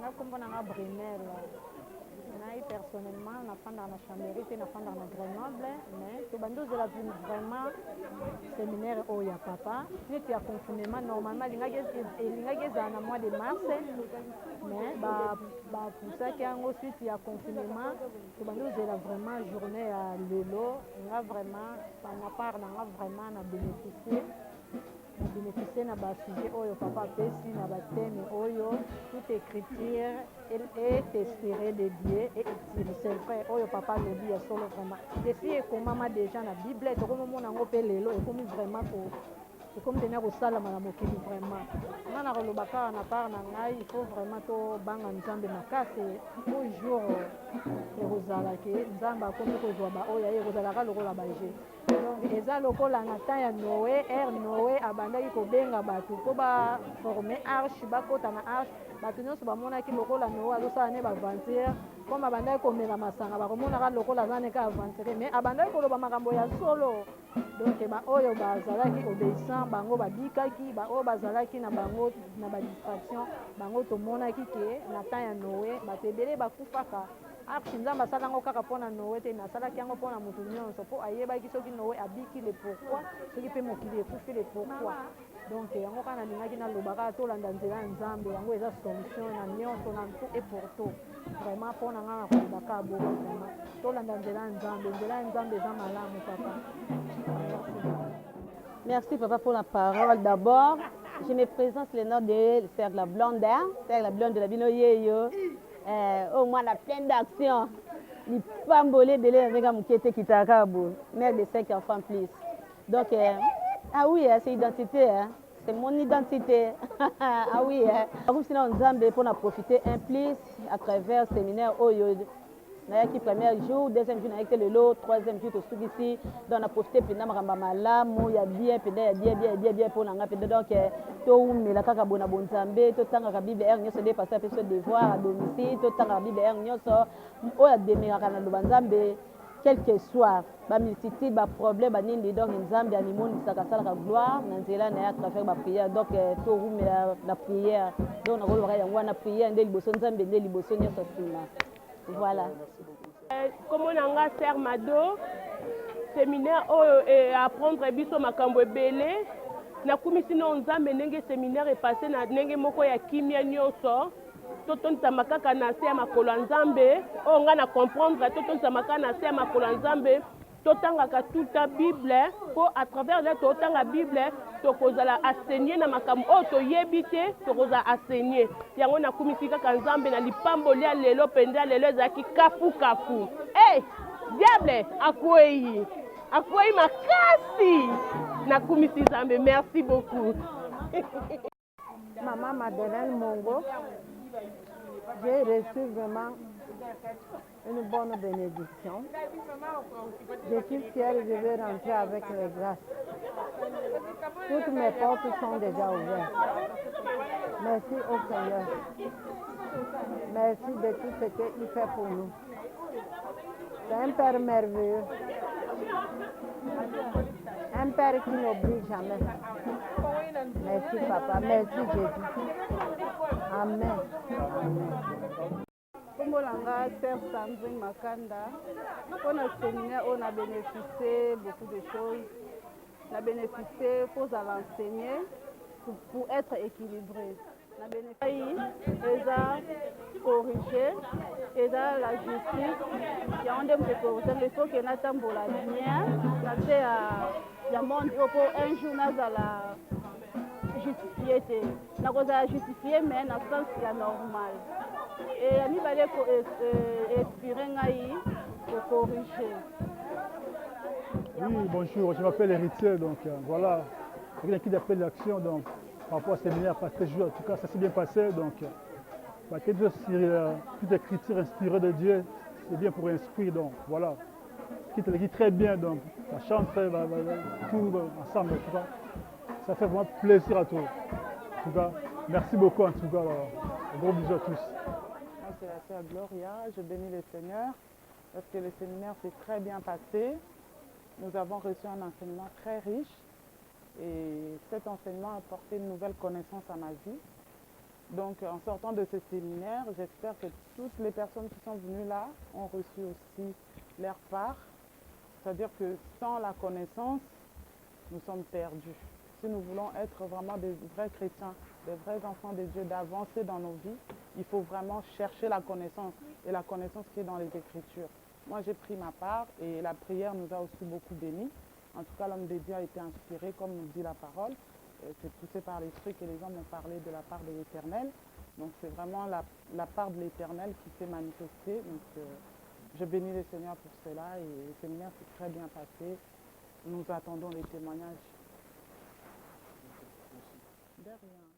Nga kombo na nga Brunel. Naï personnellement na fanda na Chambéry te na fanda na Grenoble, mais to bando de la vie vraiment séminaire au ya papa. Neti ya confinement normalement lingage za na mois de mars, mais ba pour ça qu'il y a ensuite ya confinement to bando de la vraiment journée à lelo nga vraiment par ma part nga vraiment na bénéficier na ba sujet oyo papa pesi na ba thème oyo toute écriture est inspirée de Dieu et utile. C'est vrai oyo papa le dit solo vraiment desi et comme maman déjà na Bible to comme mona ngo pe lelo et comme vraiment ko c'est comme tenir au salama na mokili vraiment nga na kolobaka na part na ngai il faut vraiment to banga nzambe makase au jour ekozala ke nzambe akomi kozwa ba oyo ekozalaka lokola baje. Donc eza lokola na temps ya Noé, Noé abandaki kobenga bato po ba former arche bakota na arche bato nyonso bamonaki lokola Noé azosala ne baventure comme abandaki komela masanga bakomonaka lokola aza neka aventure mais abandaki koloba makambo ya solo. Donc baoyo bazalaki obéissant bango babikaki baoyo bazalaki na bango na badistraction bango tomonaki ke na temps ya Noé bato ebele bakufaka. Arche nzambe asalango kaka mpona Noé te nasalaki yango mpona moto nyonso mpo ayebaki soki Noé abiki le pourquoi soki mpe mokili ekufi le pourquoi. Donc yango kaka nalingaki nalobaka tolanda nzela ya nzambe yango eza solution na nyonso na tout et pour tout vraiment mpona nga na kolobaka bongo vraiment tolanda nzela ya nzambe eza malamu papa. Merci papa pour la parole. D'abord, je me présente le nom de Sœur la Blonde, Sœur la Blonde de la Binoyeyo. Au moins la pleine d'action. Il pambolé de l'air avec un mouquette qui t'a rabou. Mère de 5 enfants plus. Donc, ah oui, c'est identité. C'est mon identité. Ah oui. Comme sinon, on Zambie pour en profiter un plus à travers le séminaire Oyo. Qui premier jour, deuxième jour, avec le lot, troisième jour, tout ici. Donc, on a profité pendant ma malam, il y a bien, bien pour l'anga. Donc, tout mais la caca bona bon Zambé, tout temps à Bible, nous se dépasse à ce devoir à domicile, tout temps à Bible, nous sommes au déménage à Zambé, quel que soit, la multitude, le problème, il donc Zambé, animaux, ça casse la gloire, nous sommes là à faire la prière. Donc, tout mais la prière. Donc, on a la prière, on a l'ibosson Zambé, on a l'ibosson, voilà. Comme on a un Sœur Mado, séminaire apprendre biso makambo ebele na kumisi no nzambe ndenge séminaire est passé na ndenge moko ya kimia nyoso totonisa makaka na se ya makolo nzambe o nga na comprendre totonisa makaka na se ya makolo nzambe totangaka toute la Bible pour à travers la totanga Bible tokozala enseigner na makambo o toyebi te tokozala enseigner yango na kumisi kaka nzambe na lipambo lia lelo penda lelo ezaki kafu eh diable akwei makasi na kumisi nzambe. Merci beaucoup. Maman Madeleine Mongo, j'ai reçu vraiment une bonne bénédiction. Je suis fière et je vais rentrer avec les grâces. Toutes mes portes sont déjà ouvertes. Merci au Seigneur. Merci de tout ce qu'il fait pour nous. C'est un Père merveilleux. Un Père qui n'oublie jamais. Merci Papa, merci Jésus. Amen. Kombolanga Sœur Sandrine Makanda, on a séminaire, on a bénéficié beaucoup de choses. On a bénéficié pour l'enseigner, pour être équilibré. na bénéfice eza corriger eza la justice yango nde moto ekorosanga il faut ke natambola bien na se ya monde oyo mpo un jour nazala justifie te nakozala justifie mais na sens ya normal e ya mibale expire ngai kocorrige. Oui, bonjour, je m'appelle Héritier, donc voilà, quelqu'un qui appelle l'action, donc par rapport au séminaire, pas très jour, en tout cas ça s'est bien passé, donc toute écriture inspirée de Dieu, c'est bien pour inspirer, donc voilà, qui te le dit très bien, donc ça chante tout ensemble, en tout cas, ça fait vraiment plaisir à toi, en tout cas, merci beaucoup en tout cas, un gros bisous à tous. Moi c'est la sœur Gloria, je bénis le Seigneur, parce que le séminaire s'est très bien passé. Nous avons reçu un enseignement très riche et cet enseignement a apporté une nouvelle connaissance à ma vie. Donc en sortant de ce séminaire, j'espère que toutes les personnes qui sont venues là ont reçu aussi leur part. C'est-à-dire que sans la connaissance, nous sommes perdus. Si nous voulons être vraiment des vrais chrétiens, des vrais enfants de Dieu, d'avancer dans nos vies, il faut vraiment chercher la connaissance et la connaissance qui est dans les Écritures. Moi, j'ai pris ma part et la prière nous a aussi beaucoup bénis. En tout cas, l'homme de Dieu a été inspiré, comme nous dit la parole. C'est poussé par l'Esprit que les hommes ont parlé de la part de l'Éternel. Donc, c'est vraiment la part de l'Éternel qui s'est manifestée. Donc, je bénis le Seigneur pour cela et le séminaire s'est très bien passé. Nous attendons les témoignages. De rien.